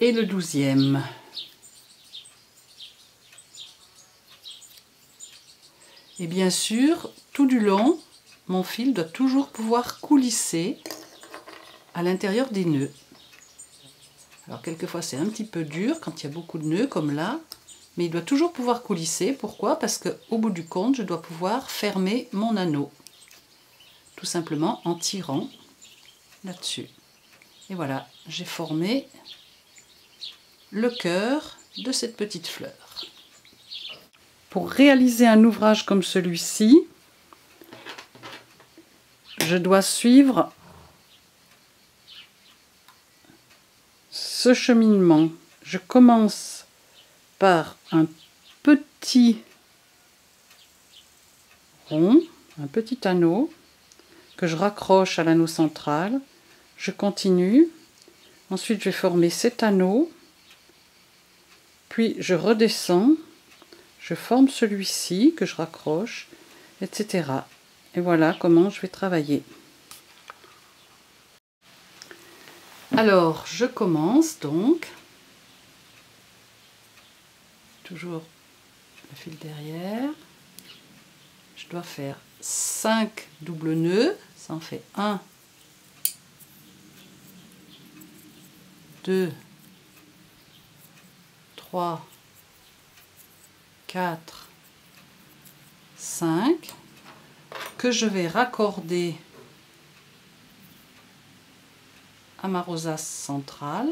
et le 12e. Et bien sûr, tout du long, mon fil doit toujours pouvoir coulisser à l'intérieur des nœuds. Alors quelquefois c'est un petit peu dur quand il y a beaucoup de nœuds comme là, mais il doit toujours pouvoir coulisser. Pourquoi? Parce qu'au bout du compte, je dois pouvoir fermer mon anneau. Tout simplement en tirant là-dessus. Et voilà, j'ai formé le cœur de cette petite fleur. Pour réaliser un ouvrage comme celui-ci, je dois suivre ce cheminement. Je commence par un petit rond, un petit anneau que je raccroche à l'anneau central. Je continue. Ensuite, je vais former cet anneau. Puis, je redescends. Je forme celui-ci que je raccroche, etc. Et voilà comment je vais travailler. Alors, je commence donc. Toujours le fil derrière. Je dois faire 5 doubles nœuds. Ça en fait 1, 2, 3, 4, 5, que je vais raccorder à ma rosace centrale.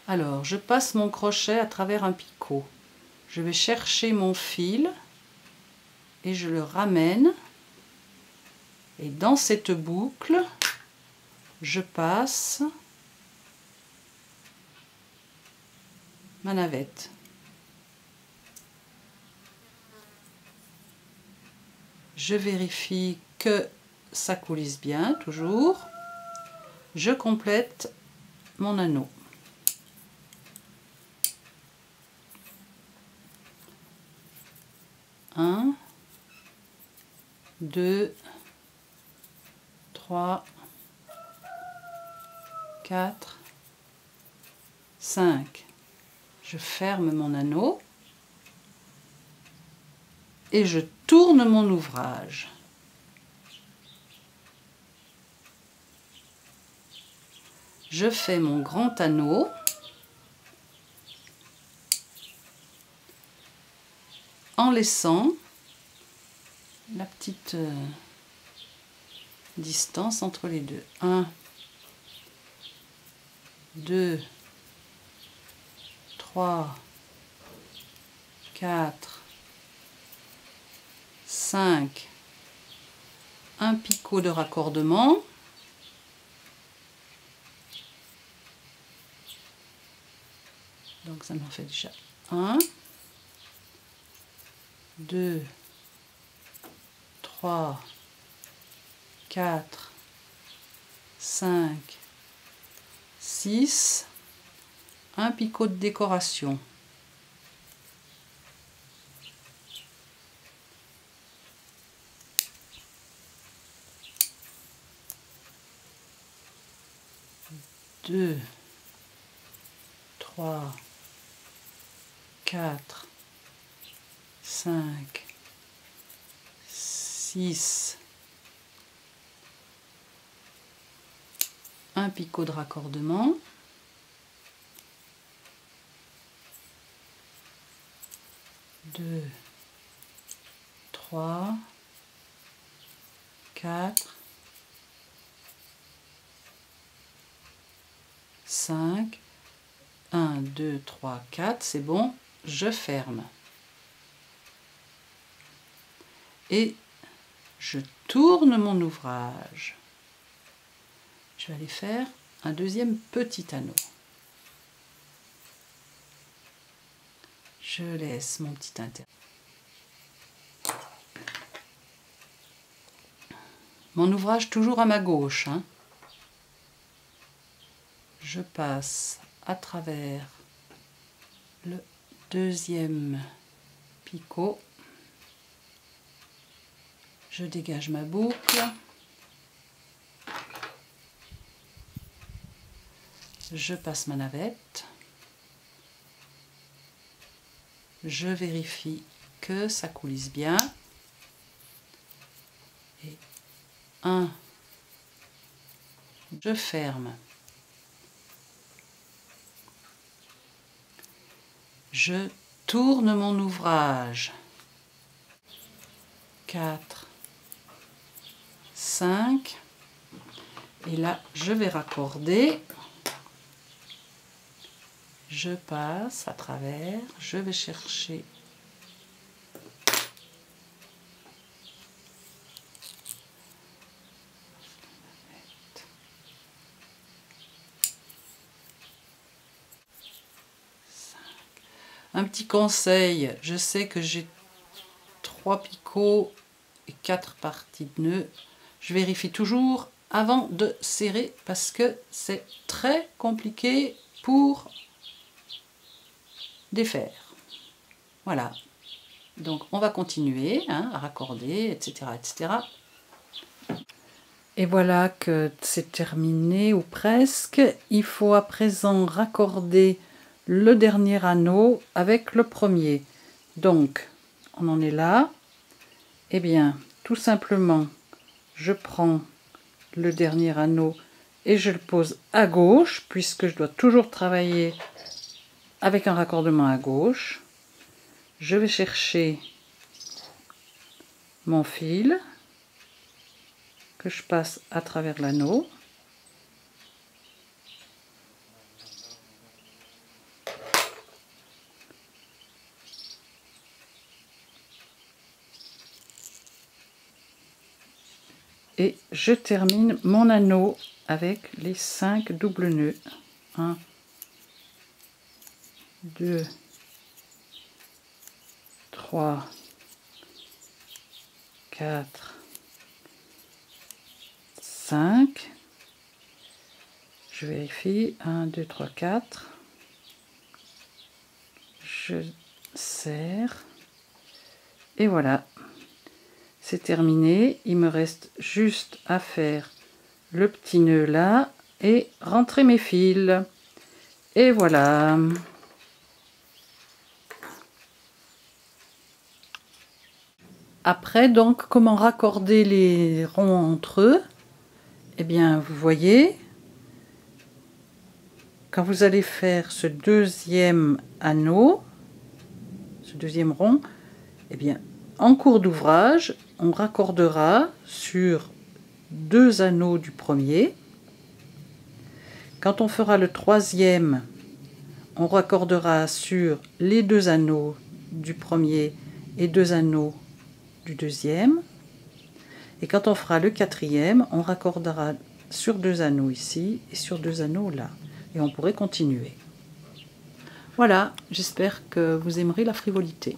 Alors, je passe mon crochet à travers un picot. Je vais chercher mon fil et je le ramène. Et dans cette boucle, je passe ma navette. Je vérifie que ça coulisse bien, toujours. Je complète mon anneau. Un, 2, 3, 4, 5. Je ferme mon anneau et je tourne mon ouvrage. Je fais mon grand anneau. En laissant la petite distance entre les deux. 1, 2, 3, 4, 5, un picot de raccordement. Donc ça m'en fait déjà 1, 2, 3, 4, 5, 6, un picot de décoration. Deux, 3, 4, 5, 6, un picot de raccordement, 2, 3, 4, 5, 1, 2, 3, 4, c'est bon, je ferme. Et je tourne mon ouvrage. Je vais aller faire un deuxième petit anneau. Je laisse mon petit intérieur. Mon ouvrage toujours à ma gauche, hein. Je passe à travers le deuxième picot. Je dégage ma boucle. Je passe ma navette. je vérifie que ça coulisse bien. Et 1, je ferme. Je tourne mon ouvrage. 4, 5. Et là, je vais raccorder. Je passe à travers. Je vais chercher un petit conseil, je sais que j'ai 3 picots et 4 parties de nœuds. Je vérifie toujours avant de serrer parce que c'est très compliqué pour défaire. Voilà. Donc on va continuer à raccorder, etc., etc. Et voilà que c'est terminé ou presque. Il faut à présent raccorder le dernier anneau avec le premier. Donc, on en est là. Eh bien, tout simplement, je prends le dernier anneau et je le pose à gauche, puisque je dois toujours travailler avec un raccordement à gauche. Je vais chercher mon fil que je passe à travers l'anneau. Et je termine mon anneau avec les 5 doubles nœuds. 1, 2, 3, 4, 5. Je vérifie. 1, 2, 3, 4. Je serre. Et voilà. C'est terminé, il me reste juste à faire le petit nœud là et rentrer mes fils. Et voilà. Après, donc, comment raccorder les ronds entre eux? Eh bien, vous voyez, quand vous allez faire ce deuxième anneau, ce deuxième rond, eh bien, en cours d'ouvrage, on raccordera sur 2 anneaux du premier. Quand on fera le troisième, on raccordera sur les 2 anneaux du premier et 2 anneaux du deuxième. Et quand on fera le quatrième, on raccordera sur 2 anneaux ici et sur 2 anneaux là. Et on pourrait continuer. Voilà, j'espère que vous aimerez la frivolité.